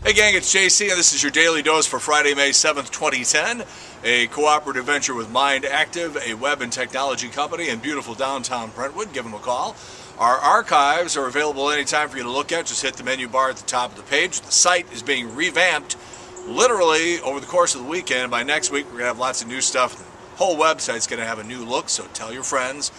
Hey gang, it's JC and this is your Daily Dose for Friday, May 7th, 2010. A cooperative venture with Mind Active, a web and technology company in beautiful downtown Brentwood. Give them a call. Our archives are available anytime for you to look at. Just hit the menu bar at the top of the page. The site is being revamped literally over the course of the weekend. By next week, we're going to have lots of new stuff. The whole website's going to have a new look, so tell your friends.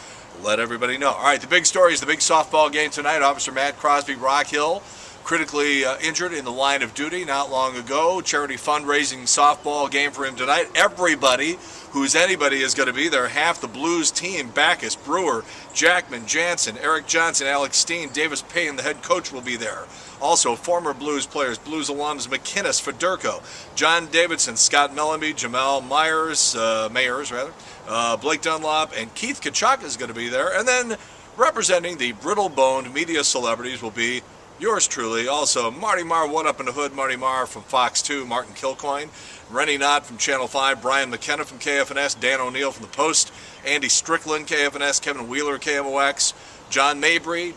Let everybody know. All right, the big story is the big softball game tonight. Officer Matt Crosby, Rock Hill, critically injured in the line of duty not long ago. Charity fundraising softball game for him tonight. Everybody who's anybody is going to be there. Half the Blues team, Backus, Brewer, Jackman, Jansen, Eric Johnson, Alex Steen, Davis Payne, the head coach will be there. Also, former Blues players, Blues alums McInnes, Federico, John Davidson, Scott Mellenby, Jamel Mayers, Blake Dunlop, and Keith Kachuk is going to be there. And then representing the brittle-boned media celebrities will be yours truly. Also, Marty Marr, What Up in the Hood, Marty Marr from Fox 2, Martin Kilcoyne, Rennie Knott from Channel 5, Brian McKenna from KFNS, Dan O'Neill from The Post, Andy Strickland, KFNS, Kevin Wheeler, KMOX, John Mabry,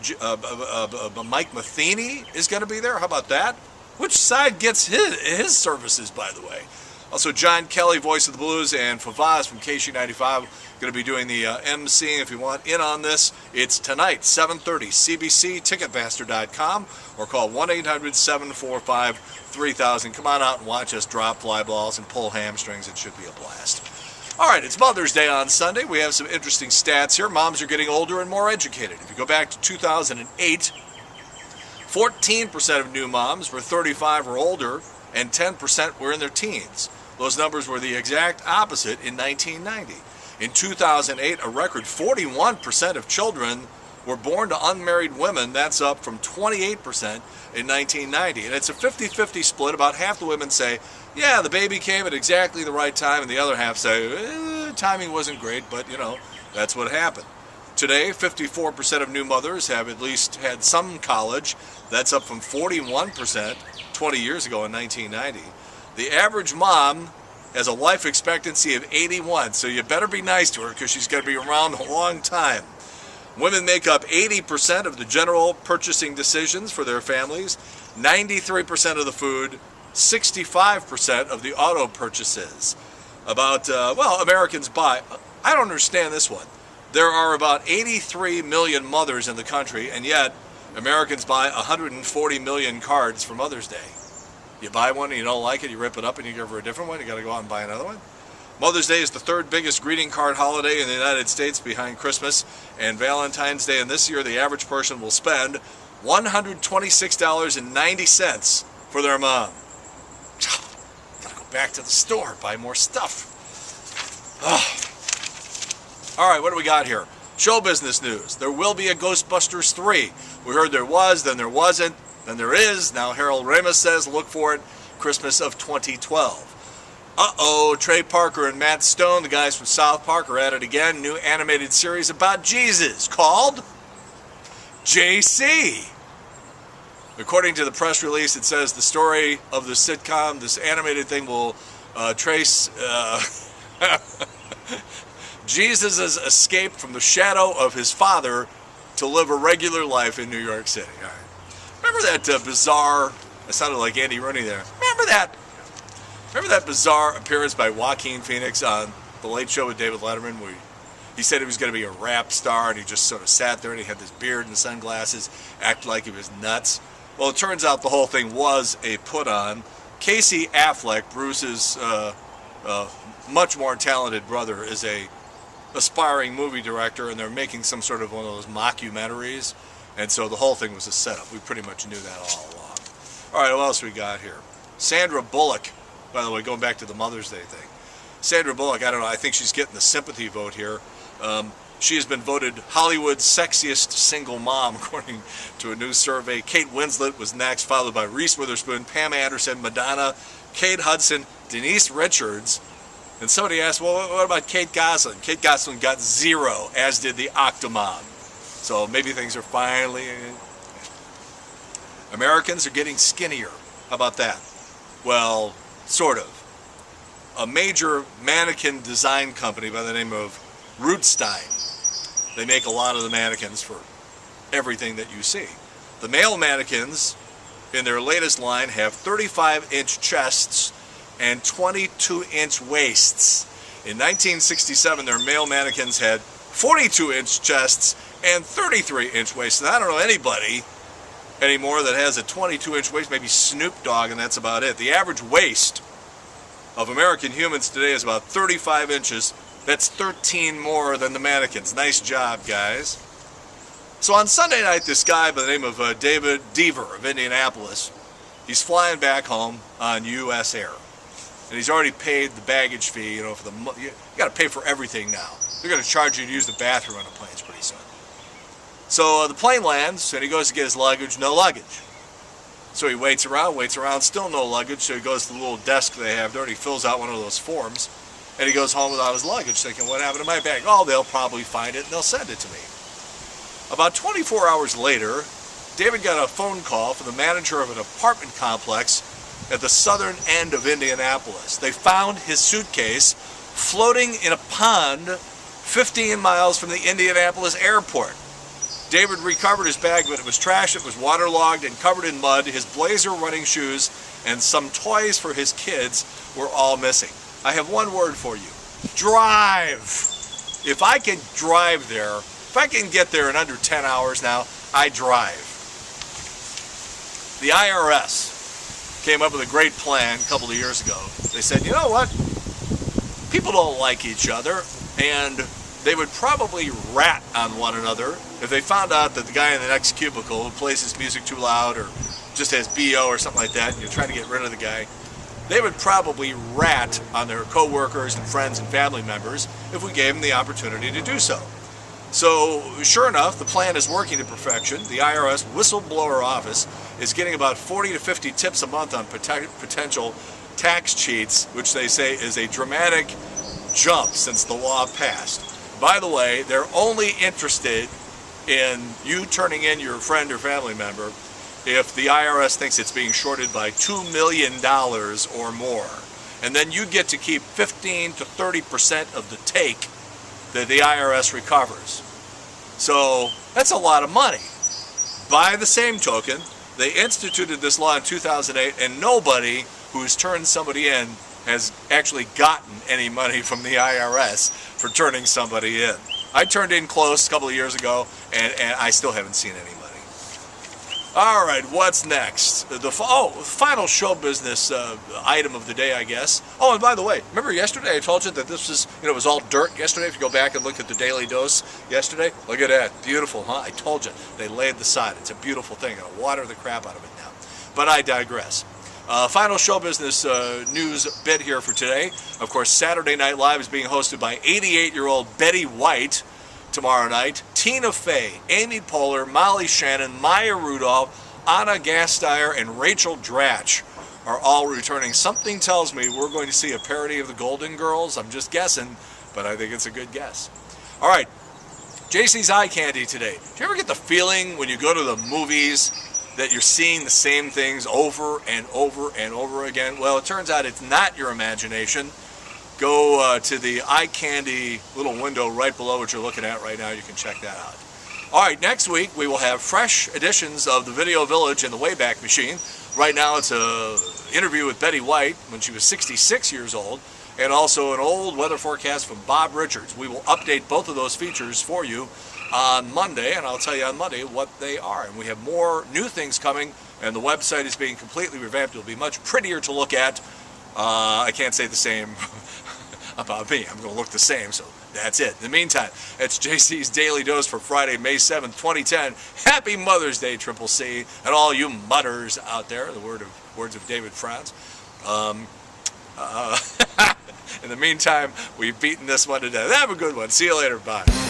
Mike Matheny is going to be there. How about that? Which side gets his services, by the way? Also, John Kelly, Voice of the Blues, and Favaz from KC95 going to be doing the emceeing. If you want in on this, it's tonight, 7:30, cbcticketmaster.com, or call 1-800-745-3000. Come on out and watch us drop fly balls and pull hamstrings. It should be a blast. All right, it's Mother's Day on Sunday. We have some interesting stats here. Moms are getting older and more educated. If you go back to 2008, 14% of new moms were 35 or older, and 10% were in their teens. Those numbers were the exact opposite in 1990. In 2008, a record 41% of children were born to unmarried women. That's up from 28% in 1990. And it's a 50-50 split. About half the women say, yeah, the baby came at exactly the right time, and the other half say, timing wasn't great, but, that's what happened. Today, 54% of new mothers have at least had some college. That's up from 41% 20 years ago in 1990. The average mom has a life expectancy of 81, so you better be nice to her because she's going to be around a long time. Women make up 80% of the general purchasing decisions for their families, 93% of the food, 65% of the auto purchases. Americans buy. I don't understand this one. There are about 83 million mothers in the country, and yet Americans buy 140 million cards for Mother's Day. You buy one and you don't like it, you rip it up and you give her a different one. You got to go out and buy another one. Mother's Day is the third biggest greeting card holiday in the United States behind Christmas and Valentine's Day. And this year, the average person will spend $126.90 for their mom. Got to go back to the store, buy more stuff. All right, what do we got here? Show business news. There will be a Ghostbusters 3. We heard there was, then there wasn't. Then there is. Now Harold Ramis says look for it Christmas of 2012. Trey Parker and Matt Stone, the guys from South Park, are at it again. New animated series about Jesus called JC. According to the press release, it says the story of the sitcom, this animated thing, will trace Jesus' escape from the shadow of his father to live a regular life in New York City. All right. Remember that bizarre, I sounded like Andy Rooney there. Remember that bizarre appearance by Joaquin Phoenix on The Late Show with David Letterman, where he said he was going to be a rap star, and he just sort of sat there and he had this beard and sunglasses, acted like he was nuts. Well, it turns out the whole thing was a put-on. Casey Affleck, Bruce's much more talented brother, is a aspiring movie director, and they're making some sort of one of those mockumentaries. And so the whole thing was a setup. We pretty much knew that all along. All right, what else we got here? Sandra Bullock, by the way, going back to the Mother's Day thing. Sandra Bullock, I don't know, I think she's getting the sympathy vote here. She has been voted Hollywood's sexiest single mom, according to a new survey. Kate Winslet was next, followed by Reese Witherspoon, Pam Anderson, Madonna, Kate Hudson, Denise Richards. And somebody asked, well, what about Kate Gosselin? Kate Gosselin got 0, as did the Octomom. So maybe things are finally... Americans are getting skinnier. How about that? Well, sort of. A major mannequin design company by the name of Rootstein. They make a lot of the mannequins for everything that you see. The male mannequins in their latest line have 35-inch chests and 22-inch waists. In 1967, their male mannequins had 42-inch chests and 33-inch waists. And I don't know anybody anymore that has a 22-inch waist, maybe Snoop Dogg, and that's about it. The average waist of American humans today is about 35 inches. That's 13 more than the mannequins. Nice job, guys. So on Sunday night, this guy by the name of David Deaver of Indianapolis, he's flying back home on U.S. Air. And he's already paid the baggage fee, you know, for you got to pay for everything now. They're going to charge you to use the bathroom on the planes pretty soon. So the plane lands, and he goes to get his luggage, no luggage. So he waits around, still no luggage, so he goes to the little desk they have there, and he fills out one of those forms, and he goes home without his luggage, thinking, what happened to my bag? Oh, they'll probably find it, and they'll send it to me. About 24 hours later, David got a phone call from the manager of an apartment complex at the southern end of Indianapolis. They found his suitcase floating in a pond 15 miles from the Indianapolis airport. David recovered his bag, but it was trashed, it was waterlogged and covered in mud. His blazer, running shoes, and some toys for his kids were all missing. I have one word for you. Drive! If I can drive there, if I can get there in under 10 hours now, I drive. The IRS came up with a great plan a couple of years ago. They said, you know what? People don't like each other, and they would probably rat on one another if they found out that the guy in the next cubicle who plays his music too loud or just has BO or something like that, and you're trying to get rid of the guy. They would probably rat on their co-workers and friends and family members if we gave them the opportunity to do so. So, sure enough, the plan is working to perfection. The IRS whistleblower office is getting about 40 to 50 tips a month on potential tax cheats, which they say is a dramatic jump since the law passed. By the way, they're only interested in you turning in your friend or family member if the IRS thinks it's being shorted by $2 million or more. And then you get to keep 15 to 30% of the take that the IRS recovers. So that's a lot of money. By the same token, they instituted this law in 2008, and nobody who's turned somebody in has actually gotten any money from the IRS for turning somebody in. I turned in close a couple of years ago, and I still haven't seen any money. All right, what's next? The final show business item of the day, I guess. Oh, and by the way, remember yesterday I told you that this was, it was all dirt yesterday? If you go back and look at the Daily Dose yesterday, look at that. Beautiful, huh? I told you. They laid the sod. It's a beautiful thing. I'll water the crap out of it now. But I digress. Final show business news bit here for today. Of course, Saturday Night Live is being hosted by 88-year-old Betty White tomorrow night. Tina Fey, Amy Poehler, Molly Shannon, Maya Rudolph, Anna Gasteyer, and Rachel Dratch are all returning. Something tells me we're going to see a parody of the Golden Girls. I'm just guessing, but I think it's a good guess. All right, JC's Eye Candy today. Do you ever get the feeling when you go to the movies that you're seeing the same things over and over and over again? Well, it turns out it's not your imagination. Go to the Eye Candy little window right below what you're looking at right now. You can check that out. All right, next week we will have fresh editions of the Video Village and the Wayback Machine. Right now it's an interview with Betty White when she was 66 years old, and also an old weather forecast from Bob Richards. We will update both of those features for you on Monday, and I'll tell you on Monday what they are. And we have more new things coming, and the website is being completely revamped. It'll be much prettier to look at. I can't say the same about me. I'm going to look the same, so that's it. In the meantime, it's JC's Daily Dose for Friday, May 7th, 2010. Happy Mother's Day, Triple C, and all you mutters out there, the words of David Franz. In the meantime, we've beaten this one to death. Have a good one. See you later. Bye.